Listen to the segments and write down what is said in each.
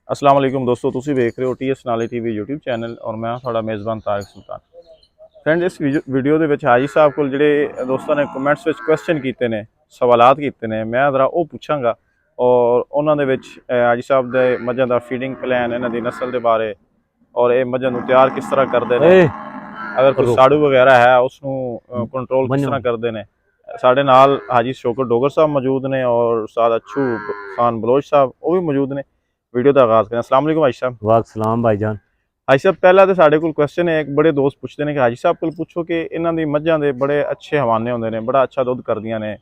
अस्सलाम वालेकुम दोस्तों, तुसी देख रहे हो TS नाले TV यूट्यूब चैनल और मैं थोड़ा मेज़बान तारिक सुल्तान। फ्रेंड, इस वीडियो ਦੇ ਵਿੱਚ ਹਾਜੀ ਸਾਹਿਬ ਕੋਲ ਜਿਹੜੇ ਦੋਸਤਾਂ ਨੇ ਕਮੈਂਟਸ ਵਿੱਚ ਕੁਐਸਚਨ ਕੀਤੇ ਨੇ, ਸਵਾਲਾਤ ਕੀਤੇ ਨੇ, ਮੈਂ ਜ਼ਰਾ ਉਹ ਪੁੱਛਾਂਗਾ ਔਰ ਉਹਨਾਂ ਦੇ ਵਿੱਚ ਹਾਜੀ ਸਾਹਿਬ ਦੇ ਮੱਝਾਂ ਦਾ ਫੀਡਿੰਗ ਪਲਾਨ, ਇਹਨਾਂ ਦੀ ਨਸਲ ਦੇ ਬਾਰੇ ਔਰ ਇਹ ਮੱਝਾਂ ਨੂੰ ਤਿਆਰ ਕਿਸ ਤਰ੍ਹਾਂ ਕਰਦੇ ਨੇ, ਅਗਰ ਕੋਈ ਸਾੜੂ ਵਗੈਰਾ ਹੈ ਉਸ ਨੂੰ ਕੰਟਰੋਲ ਕਿਸ ਤਰ੍ਹਾਂ ਕਰਦੇ ਨੇ। ਸਾਡੇ ਨਾਲ ਹਾਜੀ ਸ਼ੌਕਤ ਡੋਗਰ ਸਾਹਿਬ ਮੌਜੂਦ ਨੇ ਔਰ ਉਸਤਾਦ ਅੱਛੂ ਖਾਨ ਬਲੋਚ ਸਾਹਿਬ ਉਹ ਵੀ ਮੌਜੂਦ ਨੇ। वीडियो का आगाज़ करें। अस्सलाम वालेकुम हाजी साहब। वालेकुम सलाम भाईजान। हाजी साहब, पहला तो साढ़े को क्वेश्चन है, एक बड़े दोस्त पूछते हैं कि हाजी साहब को पूछो कि इन्हों की मझां दे बड़े अच्छे हवाने होंदे ने, बड़ा अच्छा दुध करदियां ने,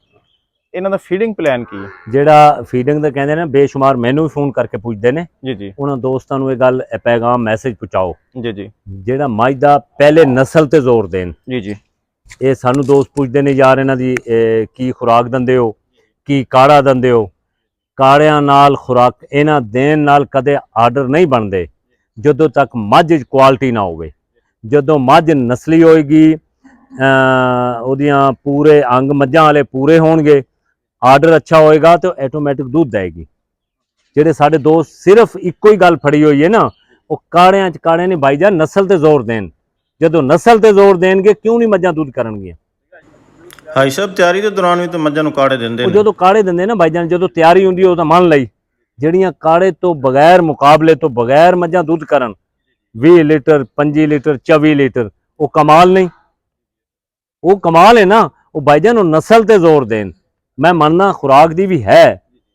इन्हों का फीडिंग प्लान की है? जेड़ा फीडिंग दा कहंदे ने बेशुमार मैनू भी फोन करके पूछते ने जी जी, उन्हां दोस्तां नूं इह गल पैगाम मैसेज पहुंचाओ जी जी, जेड़ा मझ दा पहले नस्ल ते जोर देन। जी जी, ये सानू दोस्त पूछते ने यार इन्हां दी की खुराक दिंदे हो, की काढ़ा दिंदे हो। काढ़ियां नाल खुराक इन्हां देन नाल कदे आर्डर नहीं बनते जदों तक मझ क्वालिटी ना होवे। जदों मझ नस्ली होएगी, ओदियां पूरे अंग मझां वाले पूरे होणगे, आर्डर अच्छा होएगा तो ऐटोमैटिक दूध देगी। जेडे साडे दोस्त सिर्फ इक्को ही गल फड़ी हुई है ना, वो काढ़ियां नहीं भाईजान नस्ल ते जोर देन। जदों नस्ल ते जोर देणगे क्यों नहीं मझां दूध करनगियां। हाजी साहब, तैयारी के दौरान भी तो मझां नूं काढ़े दिंदे ने। जो काढ़े दिंदे ना भाईजान, जो तैयारी होंदी है मान लई ਜਿਹੜੀਆਂ काढ़े तो बगैर मुकाबले तो बगैर मझां दूध करन 20 लीटर 25 लीटर 24 लीटर, वो कमाल नहीं, वो कमाल है ना। वो भाईजान नस्ल ते जोर देन। मैं मानना खुराक दी भी है,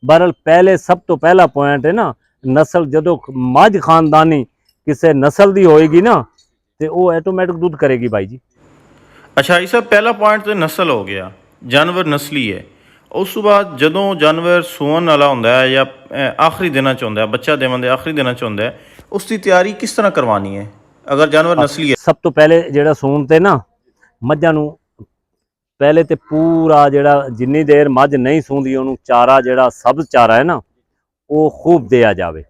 बहरहाल पहले सब तो पहला पॉइंट है ना नस्ल। जदों मझ खानदानी किसी नस्ल दी होएगी ना तो वो ऐटोमैटिक दूध करेगी भाई जी। अच्छा हाजी साहब, पहला पॉइंट तो नस्ल हो गया, जानवर नस्ली है। उस तो बाद जदों जानवर सूवन वाला होंदा है या आखिरी दिनां च होंदा है, बच्चा देवन दे आखिरी दिनां च होंदा है, उसकी तैयारी किस तरह करवानी है अगर जानवर नस्ली है? सब तो पहले जेड़ा सून ते ना मझां नूं पहले तो पूरा जेड़ा जिन्नी देर मझ नहीं सूंदी उन्होंने चारा जेड़ा सब्ज चारा है ना वो खूब दिया जाए,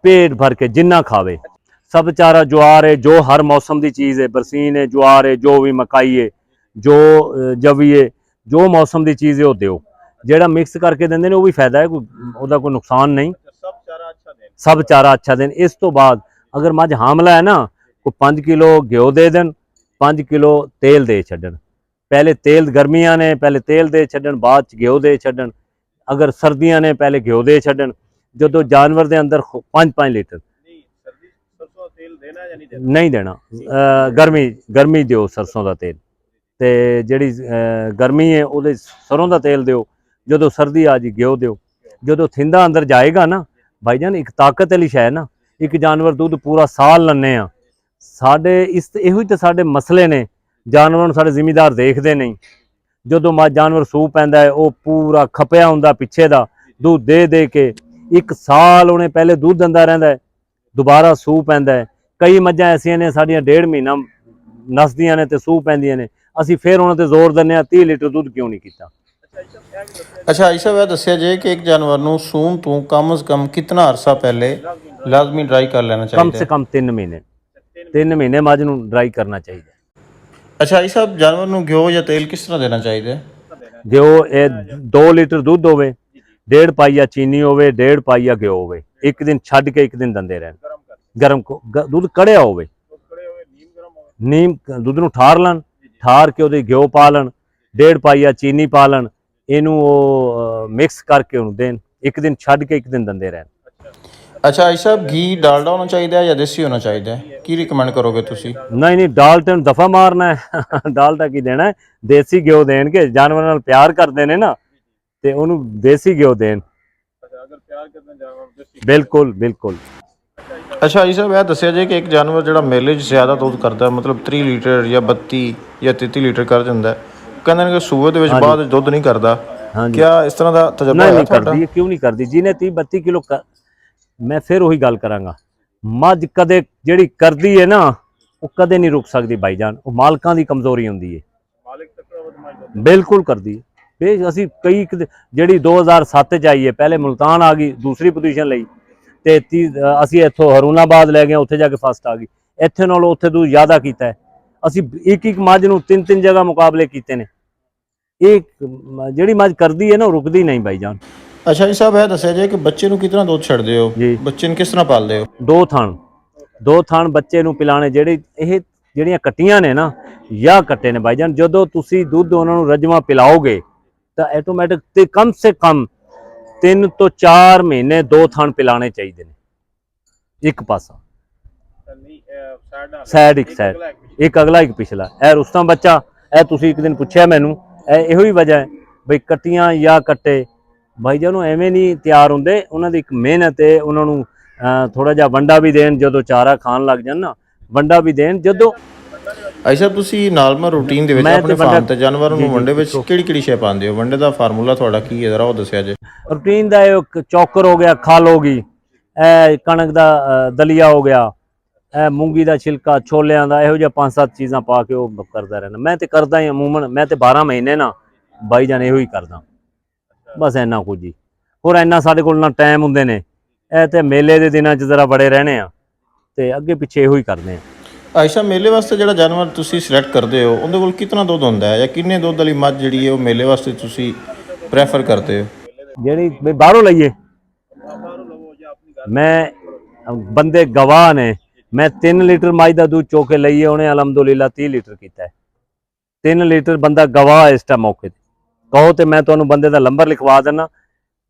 पेट भर के जिन्ना खावे। सब चारा ज्वार है जो हर मौसम की चीज़ है, बरसीन है, ज्वार है, जो भी मकाई है, जो जवी है, जो मौसम की चीज़ है वो दो। जेड़ा मिक्स करके देंगे वो भी फायदा है, कोई नुकसान नहीं। सब चारा अच्छा देन। इस तो बाद अगर मझ हामला है ना कोई 5 किलो घ्यो दे देन, 5 किलो तेल दे छड्डन। पहले तेल गर्मियां ने पहले तेल दे छड्डन, बाद च घ्यो दे छड्डन। अगर सर्दियां ने पहले घ्यो दे छड्डन। जो जानवर दे अंदर 5-5 लीटर नहीं देना, गर्मी दिओ सरसों का तेल, तो जी गर्मी है वो सरों का तेल दिओ। जो सर्दी आ जी घ्यो दिओ। जो थिंदा अंदर जाएगा ना भाईजान, एक ताकत वाली शै ना, एक जानवर दूध पूरा साल लन्ने आ। साडे इस इहो तो साडे मसले ने, जानवर साडे जिमीदार देखते नहीं। जो जानवर सूह पैंदा है वो पूरा खपया हुंदा पिछे दा, दूध दे दे के एक साल उन्हें पहले दूध दिंदा रहिंदा है, दोबारा सूह पैंदा है। कई मझां ऐसियां ने साडियां 1.5 महीना नसदियां ने ते सूह पैंदियां ने, असीं फिर उन्हां ते जोर दिंदे आ 30 लीटर दूध क्यों नहीं कीता। अच्छा हाजी साहब, यह दस्सिया जाए कि एक जानवर नूं सून तो कम से कम कितना अरसा पहले लाजमी ड्राई कर लेना चाहिए? कम से कम 3 महीने 3 महीने मझ नूं ड्राई करना चाहिए। अच्छा हाजी साहब, जानवर नूं घ्यो या तेल किस तरह देना चाहिए? घ्यो 2 लीटर दूध होवे, 1.5 पाइया चीनी होवे, 1.5 पाइया घ्यो होवे। एक दिन छड्ड के एक दिन दिंदे रहन। गरम दूध कड़िया होवे, नीम दूध नूं ठार लन, ठार के उहदे घ्यो पा लन, 1.5 पाइया चीनी पा लन, इनू मिक्स करके उन्होंने देन। एक दिन छड्ड के एक दिन दिंदे रहन। अच्छा हाजी साहब, घी डालडा होना चाहिए या देसी होना चाहिए, की रिकमेंड करोगे तुसी? नहीं डाल तो दफा मारना है डालडा की देना है, देसी घ्यो देन के जानवर नाल प्यार करते हैं ना ते उन्होंने देसी घ्यो देन। बिल्कुल बिल्कुल। अच्छा हाजी साहब, यह दस्सिया जाए कि एक जानवर जो मेले ज़्यादा दूध करता है, मतलब 30 लीटर या 32 या 33 लीटर कर दिंदा है, कहते हैं कि सूबे के बाद दुध नहीं करता, क्या इस तरह का तजर्बा है? नहीं करती, क्यों नहीं करती? जिन्हें 30-32 किलो मैं फिर वही गल करांगा, मझ कदे जिहड़ी करदी है ना वो कदे नहीं रुक सकती भाईजान, वो मालकां दी कमजोरी हुंदी है। बिल्कुल करदी है। असी कई जिहड़ी 2007 च आई है, पहले मुल्तान आ गई दूसरी पोजीशन लई ते असी इत्थों हरूनाबाद लै गए, उत्थे जाके फस्ट आ गई। इत्थे नालों उत्थे दूध ज़्यादा कीता है। असी एक मझ नूं 3 जगह मुकाबले कीते ने। एक जिहड़ी मझ करदी है ना रुकदी नहीं भाईजान। ਅੱਛਾ ਜੀ ਸਾਹਿਬ, ਇਹ ਦੱਸਿਆ ਜਾਏ ਕਿ ਬੱਚੇ ਨੂੰ ਕਿਤਨਾ ਦੁੱਧ ਛੱਡਦੇ ਹੋ, ਜੀ। ਬੱਚੇ ਨੂੰ ਕਿਸ ਤਰ੍ਹਾਂ ਪਾਲਦੇ ਹੋ? ਦੋ ਥਣ ਬੱਚੇ ਨੂੰ ਪਿਲਾਣੇ, ਜਿਹੜੀਆਂ ਕੱਟੀਆਂ ਨੇ ਨਾ ਜਾਂ ਕੱਟੇ ਨੇ ਭਾਈਜਾਨ, ਜਦੋਂ ਤੁਸੀਂ ਦੁੱਧ ਉਹਨਾਂ ਨੂੰ ਰਜਵਾ ਪਿਲਾਓਗੇ ਤਾਂ ਆਟੋਮੈਟਿਕ ਤੇ ਕਮ ਸੇ ਕਮ 3 ਤੋਂ 4 ਮਹੀਨੇ 2 ਥਣ ਪਿਲਾਣੇ ਚਾਹੀਦੇ ਨੇ, ਇੱਕ ਪਾਸਾ ਸਾਈਡ, ਇੱਕ ਅਗਲਾ ਇੱਕ ਪਿਛਲਾ। ਇਹ ਰੁਸਤਮ ਬੱਚਾ, ਇਹ ਤੁਸੀਂ ਇੱਕ ਦਿਨ ਪੁੱਛਿਆ ਮੈਨੂੰ, ਇਹੋ ਹੀ ਵਜ੍ਹਾ ਹੈ ਬਈ ਕੱਟੀਆਂ ਜਾਂ ਕੱਟੇ ਭਾਈਜਾਨ ਨੂੰ ਐਵੇਂ ਨਹੀਂ ਤਿਆਰ ਹੁੰਦੇ, ਉਹਨਾਂ ਦੀ ਇੱਕ ਮਿਹਨਤ ਹੈ। ਉਹਨਾਂ ਨੂੰ ਥੋੜਾ ਜਿਹਾ ਵੰਡਾ ਵੀ ਦੇਣ, ਜਦੋਂ ਚਾਰਾ ਖਾਣ ਲੱਗ ਜਾਣ ਨਾ, ਵੰਡਾ ਵੀ ਦੇਣ। ਜਦੋਂ ਅੱਛਾ, ਤੁਸੀਂ ਨਾਰਮਲ ਰੂਟੀਨ ਦੇ ਵਿੱਚ ਆਪਣੇ ਫਾਰਮ ਤੇ ਜਾਨਵਰਾਂ ਨੂੰ ਵੰਡੇ ਵਿੱਚ ਕਿਹੜੀ ਸ਼ੈ ਪਾਉਂਦੇ ਹੋ? ਵੰਡੇ ਦਾ ਫਾਰਮੂਲਾ ਤੁਹਾਡਾ ਕੀ ਹੈ, ਜ਼ਰਾ ਉਹ ਦੱਸਿਆ ਜੇ। ਰੂਟੀਨ ਦਾ ਇਹ ਚੌਕਰ ਹੋ ਗਿਆ, ਖਲ ਹੋ ਗਈ, ਇਹ ਕਣਕ ਦਾ ਦਲੀਆ ਹੋ ਗਿਆ, ਇਹ ਮੂੰਗੀ ਦਾ ਛਿਲਕਾ, ਛੋਲਿਆਂ ਦਾ, ਇਹੋ ਜਿਹਾ 5-7 ਚੀਜ਼ਾਂ ਪਾ ਕੇ ਉਹ ਕਰਦਾ ਰਹਿਣਾ। ਮੈਂ ਤੇ ਕਰਦਾ ਹੀ ਅਮੂਮਨ, ਮੈਂ ਤੇ 12 ਮਹੀਨੇ ਨਾ ਭਾਈਜਾਨ ਇਹੋ ਹੀ ਕਰਦਾ, ਬਸ ਇੰਨਾ ਕੁਝ ਹੀ। ਹੋਰ ਇੰਨਾ ਸਾਡੇ ਕੋਲ ਨਾ ਟਾਈਮ ਹੁੰਦੇ ਨੇ, ਇਹ ਤੇ ਮੇਲੇ ਦੇ ਦਿਨਾਂ 'ਚ ਜ਼ਰਾ ਬੜੇ ਰਹਿਣੇ ਆ, ਤੇ ਅੱਗੇ ਪਿੱਛੇ ਇਹੋ ਹੀ ਕਰਦੇ ਆ। ਆਇਸ਼ਾ, ਮੇਲੇ ਵਾਸਤੇ ਜਿਹੜਾ ਜਾਨਵਰ ਤੁਸੀਂ ਸਿਲੈਕਟ ਕਰਦੇ ਹੋ, ਉਹਦੇ ਕੋਲ ਕਿੰਨਾ ਦੁੱਧ ਹੁੰਦਾ ਹੈ, ਜਾਂ ਕਿੰਨੇ ਦੁੱਧ ਵਾਲੀ ਮੱਝ ਜਿਹੜੀ ਹੈ ਉਹ ਮੇਲੇ ਵਾਸਤੇ ਤੁਸੀਂ ਪ੍ਰੈਫਰ ਕਰਦੇ ਹੋ? ਜਿਹੜੀ ਵੀ ਬਾਹਰੋਂ ਲਈਏ, ਮੈਂ ਬੰਦੇ ਗਵਾਹ ਨੇ, ਮੈਂ 3 ਲੀਟਰ ਮੱਝ ਦਾ ਦੁੱਧ ਚੋ ਕੇ ਲਈਏ, ਉਹਨੇ ਅਲਹਮਦੁਲਿਲਾ 30 ਲੀਟਰ ਕੀਤਾ ਹੈ। 3 ਲੀਟਰ ਬੰਦਾ ਗਵਾਹ ਇਸ ਟਾਈਮ ਮੌਕੇ ਤੇ ਕਹੋ ਤੇ ਮੈਂ ਤੁਹਾਨੂੰ ਬੰਦੇ ਦਾ ਨੰਬਰ ਲਿਖਵਾ ਦੇਣਾ।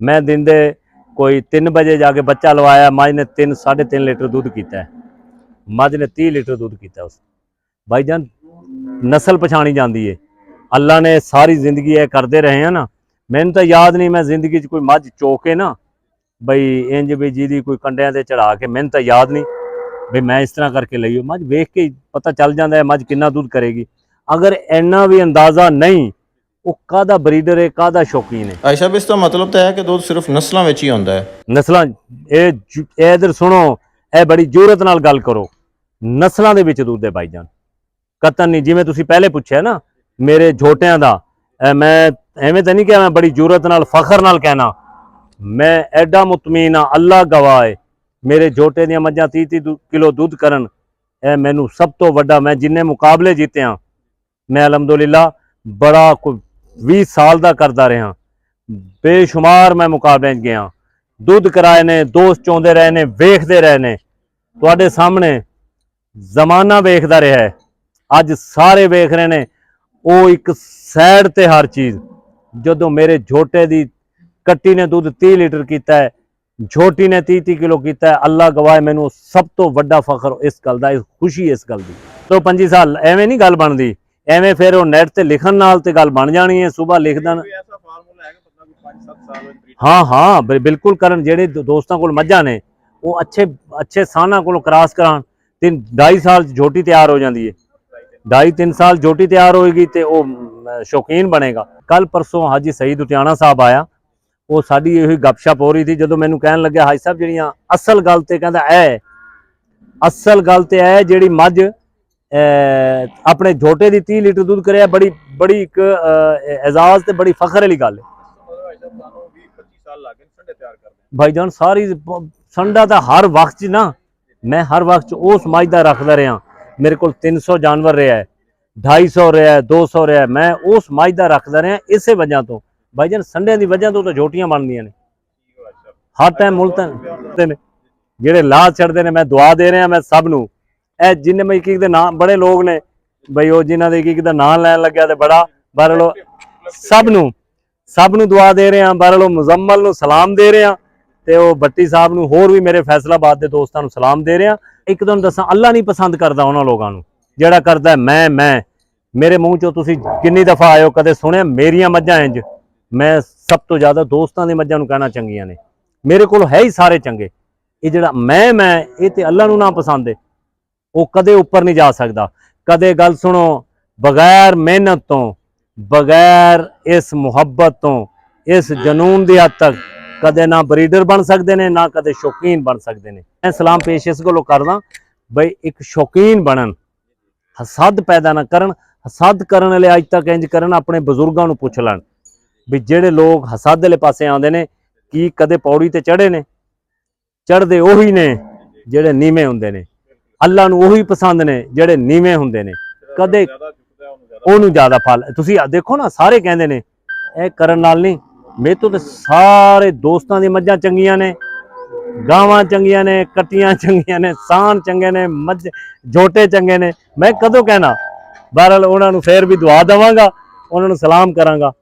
ਮੈਂ ਦਿਨ ਦੇ ਕੋਈ 3 ਵਜੇ ਜਾ ਕੇ ਬੱਚਾ ਲਵਾਇਆ, ਮੱਝ ਨੇ 3-3.5 ਲੀਟਰ ਦੁੱਧ ਕੀਤਾ ਹੈ, ਮੱਝ ਨੇ 30 ਲੀਟਰ ਦੁੱਧ ਕੀਤਾ ਉਸ। ਭਾਈਜਾਨ ਨਸਲ ਪਛਾਣੀ ਜਾਂਦੀ ਹੈ, ਅੱਲਾ ਨੇ ਸਾਰੀ ਜ਼ਿੰਦਗੀ ਇਹ ਕਰਦੇ ਰਹੇ ਆ ਨਾ। ਮੈਨੂੰ ਤਾਂ ਯਾਦ ਨਹੀਂ ਮੈਂ ਜ਼ਿੰਦਗੀ 'ਚ ਕੋਈ ਮੱਝ ਚੋ ਕੇ ਨਾ ਬਈ ਇੰਜ ਵੀ ਜਿਹਦੀ ਕੋਈ ਕੰਡਿਆਂ ਤੇ ਚੜਾ ਕੇ, ਮੈਨੂੰ ਤਾਂ ਯਾਦ ਨਹੀਂ ਬਈ ਮੈਂ ਇਸ ਤਰ੍ਹਾਂ ਕਰਕੇ ਲਈ। ਮੱਝ ਵੇਖ ਕੇ ਪਤਾ ਚੱਲ ਜਾਂਦਾ ਹੈ ਮੱਝ ਕਿੰਨਾ ਦੁੱਧ ਕਰੇਗੀ। ਅਗਰ ਇੰਨਾ ਵੀ ਅੰਦਾਜ਼ਾ ਨਹੀਂ, ਉਹ ਕਾਹਦਾ ਬਰੀਡਰ ਹੈ, ਕਾਹਦਾ ਸ਼ੌਕੀਨ ਹੈ। ਆਇਸ਼ਾ, ਇਸ ਦਾ ਮਤਲਬ ਤਾਂ ਹੈ ਕਿ ਦੁੱਧ ਸਿਰਫ ਨਸਲਾਂ ਵਿੱਚ ਹੀ ਹੁੰਦਾ ਹੈ। ਨਸਲਾਂ, ਇਹ ਇਧਰ ਸੁਣੋ, ਇਹ ਬੜੀ ਜ਼ਰੂਰਤ ਨਾਲ ਗੱਲ ਕਰੋ। ਨਸਲਾਂ ਦੇ ਵਿੱਚ ਦੁੱਧ ਹੈ ਭਾਈਜਾਨ, ਕਤਨ ਨਹੀਂ। ਜਿਵੇਂ ਤੁਸੀਂ ਪਹਿਲੇ ਪੁੱਛਿਆ ਨਾ ਮੇਰੇ ਝੋਟਿਆਂ ਦਾ, ਮੈਂ ਐਵੇਂ ਤਾਂ ਨਹੀਂ ਕਿਹਾ, ਮੈਂ ਬੜੀ ਜ਼ਰੂਰਤ ਨਾਲ ਫਖਰ ਨਾਲ ਕਹਿਣਾ, ਮੈਂ ਐਡਾ ਮੁਤਮੀਨ ਆ, ਅੱਲਾ ਗਵਾਹ ਹੈ। ਮੇਰੇ ਝੋਟੇ ਦੀਆਂ ਮੱਝਾਂ 30-30 ਕਿਲੋ ਦੁੱਧ ਕਰਨ, ਇਹ ਮੈਨੂੰ ਸਭ ਤੋਂ ਵੱਡਾ, ਮੈਂ ਜਿੰਨੇ ਮੁਕਾਬਲੇ ਜਿੱਤਿਆ, ਮੈਂ ਅਲਹਮਦੁਲਿਲਾ ਬੜਾ ਕੋਈ 20 ਸਾਲ ਦਾ ਕਰਦਾ ਰਿਹਾ, ਬੇਸ਼ੁਮਾਰ ਮੈਂ ਮੁਕਾਬਲਿਆਂ 'ਚ ਗਿਆ, ਦੁੱਧ ਕਰਾਏ ਨੇ, ਦੋਸਤ ਚਾਹੁੰਦੇ ਰਹੇ ਨੇ, ਵੇਖਦੇ ਰਹੇ ਨੇ, ਤੁਹਾਡੇ ਸਾਹਮਣੇ ਜ਼ਮਾਨਾ ਵੇਖਦਾ ਰਿਹਾ ਹੈ, ਅੱਜ ਸਾਰੇ ਵੇਖ ਰਹੇ ਨੇ। ਉਹ ਇੱਕ ਸਾਈਡ ਤੇ ਹਰ ਚੀਜ਼, ਜਦੋਂ ਮੇਰੇ ਝੋਟੇ ਦੀ ਕੱਟੀ ਨੇ ਦੁੱਧ 30 ਲੀਟਰ ਕੀਤਾ ਹੈ, ਝੋਟੀ ਨੇ 30-30 ਕਿਲੋ ਕੀਤਾ ਹੈ, ਅੱਲਾ ਗਵਾਹ, ਮੈਨੂੰ ਸਭ ਤੋਂ ਵੱਡਾ ਫਖਰ ਇਸ ਗੱਲ ਦਾ, ਖੁਸ਼ੀ ਇਸ ਗੱਲ ਦੀ। ਤੋਂ 25 ਸਾਲ ਐਵੇਂ ਨਹੀਂ ਗੱਲ ਬਣਦੀ, ਐਵੇਂ ਫਿਰ ਉਹ ਨੈਟ ਤੇ ਲਿਖਣ ਨਾਲ ਤੇ ਗੱਲ ਬਣ ਜਾਣੀ ਹੈ। ਸੁਬਾਹ ਲਿਖ ਦੇਣ, ਹਾਂ ਬਿਲਕੁਲ ਕਰਨ। ਜਿਹੜੇ ਦੋਸਤਾਂ ਕੋਲ ਮੱਝਾਂ ਨੇ ਉਹ ਅੱਛੇ ਸਾਨਾਂ ਕੋਲੋਂ ਕਰਾਸ ਕਰਾਉਣ, 2.5 ਸਾਲ ਝੋਟੀ ਤਿਆਰ ਹੋ ਜਾਂਦੀ ਹੈ। 2.5-3 ਸਾਲ ਝੋਟੀ ਤਿਆਰ ਹੋਏਗੀ ਤੇ ਉਹ ਸ਼ੌਕੀਨ ਬਣੇਗਾ। ਕੱਲ ਪਰਸੋਂ ਹਾਜੀ ਸਈਦ ਉਟਿਆਣਾ ਸਾਹਿਬ ਆਇਆ, ਉਹ ਸਾਡੀ ਇਹੀ ਗੱਪਸ਼ਪ ਹੋ ਰਹੀ ਸੀ। ਜਦੋਂ ਮੈਨੂੰ ਕਹਿਣ ਲੱਗਿਆ ਹਾਜੀ ਸਾਹਿਬ ਜਿਹੜੀਆਂ ਅਸਲ ਗੱਲ ਤੇ, ਕਹਿੰਦਾ ਅਸਲ ਗੱਲ ਤੇ ਜਿਹੜੀ ਮੱਝ ਆਪਣੇ ਝੋਟੇ ਦੀ 30 ਲੀਟਰ ਦੁੱਧ ਕਰਿਆ, ਬੜੀ ਇੱਕ ਐਜ਼ਾਜ਼ ਤੇ ਬੜੀ ਫਖਰ ਵਾਲੀ ਗੱਲ ਹੈ। ਭਾਈਜਾਨ ਸਾਰੀ ਸੰਡਾ ਤਾਂ ਹਰ ਵਕਤ 'ਚ ਨਾ, ਮੈਂ ਹਰ ਵਕਤ 'ਚ ਉਸ ਮੱਝ ਦਾ ਰੱਖਦਾ ਰਿਹਾ। ਮੇਰੇ ਕੋਲ 300 ਜਾਨਵਰ ਰਿਹਾ ਹੈ, 250 ਰਿਹਾ ਹੈ, 200 ਰਿਹਾ ਹੈ, ਮੈਂ ਉਸ ਮੱਝ ਦਾ ਰੱਖਦਾ ਰਿਹਾ ਇਸੇ ਵਜ੍ਹਾ ਤੋਂ। ਭਾਈਜਾਨ ਸੰਡਿਆਂ ਦੀ ਵਜ੍ਹਾ ਤੋਂ ਤਾਂ ਝੋਟੀਆਂ ਬਣਦੀਆਂ ਨੇ ਹਰ ਟਾਈਮ। ਮੁਲਤਨ ਜਿਹੜੇ ਲਾਹ ਛੱਡਦੇ ਨੇ, ਮੈਂ ਦੁਆ ਦੇ ਰਿਹਾ ਮੈਂ ਸਭ ਨੂੰ, ਇਹ ਜਿੰਨੇ ਮੈਂ ਇੱਕ ਦੇ ਨਾਮ, ਬੜੇ ਲੋਕ ਨੇ ਬਈ ਉਹ ਜਿਨ੍ਹਾਂ ਦੇ ਇੱਕ ਦਾ ਨਾਂ ਲੈਣ ਲੱਗਿਆ ਤੇ ਬੜਾ ਬਰਲੋ, ਸਭ ਨੂੰ ਦੁਆ ਦੇ ਰਿਹਾ। ਬਰਲੋ ਮੁਜ਼ੰਮਲ ਨੂੰ ਸਲਾਮ ਦੇ ਰਿਹਾ, ਤੇ ਉਹ ਬੱਟੀ ਸਾਹਿਬ ਨੂੰ, ਹੋਰ ਵੀ ਮੇਰੇ ਫੈਸਲਾਬਾਦ ਦੇ ਦੋਸਤਾਂ ਨੂੰ ਸਲਾਮ ਦੇ ਰਿਹਾ। ਇੱਕ ਤੁਹਾਨੂੰ ਦੱਸਾਂ, ਅੱਲਾ ਨਹੀਂ ਪਸੰਦ ਕਰਦਾ ਉਹਨਾਂ ਲੋਕਾਂ ਨੂੰ ਜਿਹੜਾ ਕਰਦਾ ਮੈਂ। ਮੇਰੇ ਮੂੰਹ ਚੋਂ ਤੁਸੀਂ ਕਿੰਨੀ ਦਫਾ ਆਇਓ, ਕਦੇ ਸੁਣਿਆ ਮੇਰੀਆਂ ਮੱਝਾਂ ਇੰਜ? ਮੈਂ ਸਭ ਤੋਂ ਜ਼ਿਆਦਾ ਦੋਸਤਾਂ ਦੀ ਮੱਝਾਂ ਨੂੰ ਕਹਿਣਾ ਚੰਗੀਆਂ ਨੇ, ਮੇਰੇ ਕੋਲ ਹੈ ਹੀ ਸਾਰੇ ਚੰਗੇ। ਇਹ ਜਿਹੜਾ ਮੈਂ ਇਹ ਤੇ ਅੱਲਾ ਨੂੰ ਨਾ ਪਸੰਦ ਹੈ, ਉਹ ਕਦੇ ਉੱਪਰ ਨਹੀਂ ਜਾ ਸਕਦਾ। ਕਦੇ ਗੱਲ ਸੁਣੋ, ਬਗੈਰ ਮਿਹਨਤ ਤੋਂ, ਬਗੈਰ ਇਸ ਮੁਹੱਬਤ ਤੋਂ, ਇਸ ਜਨੂਨ ਦੀ ਹੱਦ ਤੱਕ ਕਦੇ ਨਾ ਬਰੀਡਰ ਬਣ ਸਕਦੇ ਨੇ, ਨਾ ਕਦੇ ਸ਼ੌਕੀਨ ਬਣ ਸਕਦੇ ਨੇ। ਮੈਂ ਸਲਾਮ ਪੇਸ਼ ਇਸ ਕੋਲੋਂ ਕਰਦਾ ਬਈ ਇੱਕ ਸ਼ੌਕੀਨ ਬਣਨ, ਹਸਦ ਪੈਦਾ ਨਾ ਕਰਨ। ਹਸਦ ਕਰਨ ਵਾਲੇ ਅੱਜ ਤੱਕ ਇੰਜ ਕਰਨ, ਆਪਣੇ ਬਜ਼ੁਰਗਾਂ ਨੂੰ ਪੁੱਛ ਲੈਣ ਵੀ ਜਿਹੜੇ ਲੋਕ ਹਸਦ ਵਾਲੇ ਪਾਸੇ ਆਉਂਦੇ ਨੇ, ਕੀ ਕਦੇ ਪੌੜੀ ਤੇ ਚੜ੍ਹੇ ਨੇ? ਚੜ੍ਹਦੇ ਉਹੀ ਨੇ ਜਿਹੜੇ ਨੀਵੇਂ ਹੁੰਦੇ ਨੇ। ਅੱਲਾ ਨੂੰ ਉਹੀ ਪਸੰਦ ਨੇ ਜਿਹੜੇ ਨੀਵੇਂ ਹੁੰਦੇ ਨੇ, ਕਦੇ ਉਹਨੂੰ ਜ਼ਿਆਦਾ ਫਲ। ਤੁਸੀਂ ਦੇਖੋ ਨਾ, ਸਾਰੇ ਕਹਿੰਦੇ ਨੇ ਇਹ ਕਰਨ ਨਾਲ ਨਹੀਂ, ਮੇਰੇ ਤੋਂ ਤੇ ਸਾਰੇ ਦੋਸਤਾਂ ਦੀ ਮੱਝਾਂ ਚੰਗੀਆਂ ਨੇ, ਗਾਵਾਂ ਚੰਗੀਆਂ ਨੇ, ਕੱਟੀਆਂ ਚੰਗੀਆਂ ਨੇ, ਸਾਨ ਚੰਗੇ ਨੇ, ਮੱਝ ਝੋਟੇ ਚੰਗੇ ਨੇ। ਮੈਂ ਕਦੋਂ ਕਹਿਣਾ, ਬਹਰਹਾਲ ਉਹਨਾਂ ਨੂੰ ਫੇਰ ਵੀ ਦੁਆ ਦੇਵਾਂਗਾ, ਉਹਨਾਂ ਨੂੰ ਸਲਾਮ ਕਰਾਂਗਾ।